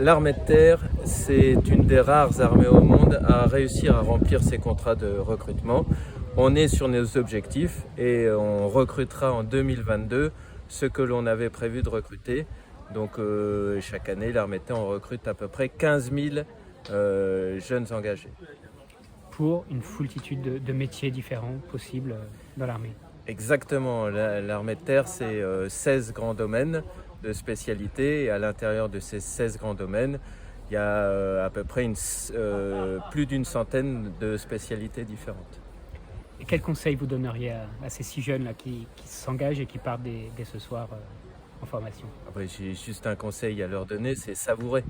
L'armée de terre, c'est une des rares armées au monde à réussir à remplir ses contrats de recrutement. On est sur nos objectifs et on recrutera en 2022 ce que l'on avait prévu de recruter. Donc chaque année, l'armée de terre, on recrute à peu près 15 000 jeunes engagés. Pour une foultitude de métiers différents possibles dans l'armée. Exactement, l'armée de terre, c'est 16 grands domaines de spécialité et à l'intérieur de ces 16 grands domaines, il y a à peu près plus d'une centaine de spécialités différentes. Et quel conseil vous donneriez à ces 6 jeunes là qui s'engagent et qui partent dès ce soir en formation? Après, j'ai juste un conseil à leur donner, c'est savourer.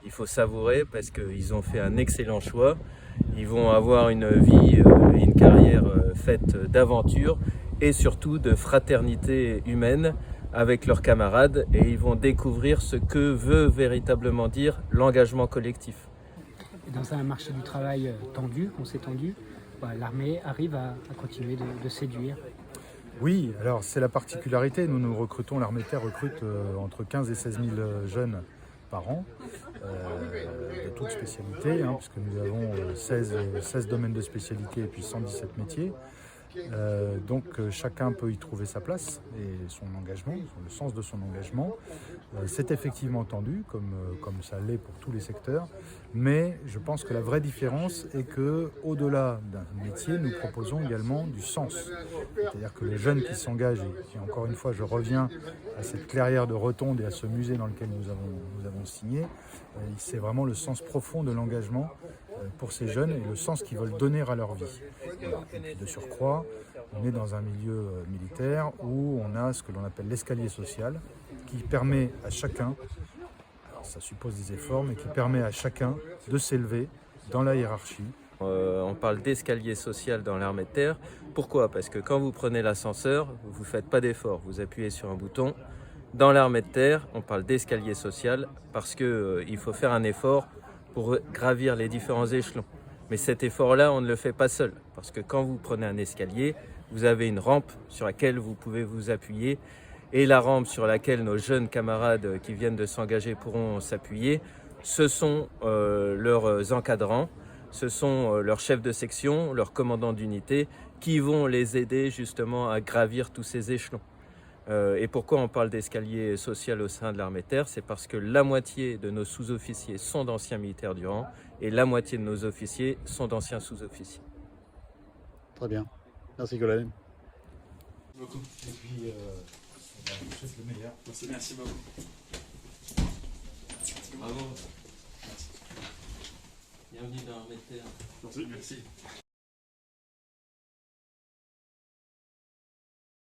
Il faut savourer parce qu'ils ont fait un excellent choix. Ils vont avoir une vie, une carrière faite d'aventures et surtout de fraternité humaine avec leurs camarades et ils vont découvrir ce que veut véritablement dire l'engagement collectif. Et dans un marché du travail tendu, on s'est tendu, l'armée arrive à continuer de séduire. Oui, alors c'est la particularité. Nous recrutons, l'armée de terre recrute entre 15 et 16 000 jeunes par an, de toutes spécialités, puisque nous avons 16 domaines de spécialité et puis 117 métiers. Donc chacun peut y trouver sa place et son engagement, le sens de son engagement. C'est effectivement tendu, comme ça l'est pour tous les secteurs, mais je pense que la vraie différence est qu'au-delà d'un métier, nous proposons également du sens. C'est-à-dire que les jeunes qui s'engagent, et encore une fois je reviens à cette clairière de Rotonde et à ce musée dans lequel nous avons signé, c'est vraiment le sens profond de l'engagement pour ces jeunes et le sens qu'ils veulent donner à leur vie. Voilà. De surcroît, on est dans un milieu militaire où on a ce que l'on appelle l'escalier social qui permet à chacun, alors ça suppose des efforts, mais qui permet à chacun de s'élever dans la hiérarchie. On parle d'escalier social dans l'armée de terre. Pourquoi? Parce que quand vous prenez l'ascenseur, vous ne faites pas d'effort, vous appuyez sur un bouton. Dans l'armée de terre, on parle d'escalier social parce qu'il faut faire un effort pour gravir les différents échelons. Mais cet effort-là, on ne le fait pas seul. Parce que quand vous prenez un escalier, vous avez une rampe sur laquelle vous pouvez vous appuyer. Et la rampe sur laquelle nos jeunes camarades qui viennent de s'engager pourront s'appuyer, ce sont leurs encadrants, ce sont leurs chefs de section, leurs commandants d'unité qui vont les aider justement à gravir tous ces échelons. Et pourquoi on parle d'escalier social au sein de l'armée de terre? C'est parce que la moitié de nos sous-officiers sont d'anciens militaires du rang et la moitié de nos officiers sont d'anciens sous-officiers. Très bien. Merci Colonel. Beaucoup. Et puis, je souhaite le meilleur. Merci beaucoup. Bravo. Merci. Bienvenue dans l'armée de terre. Merci.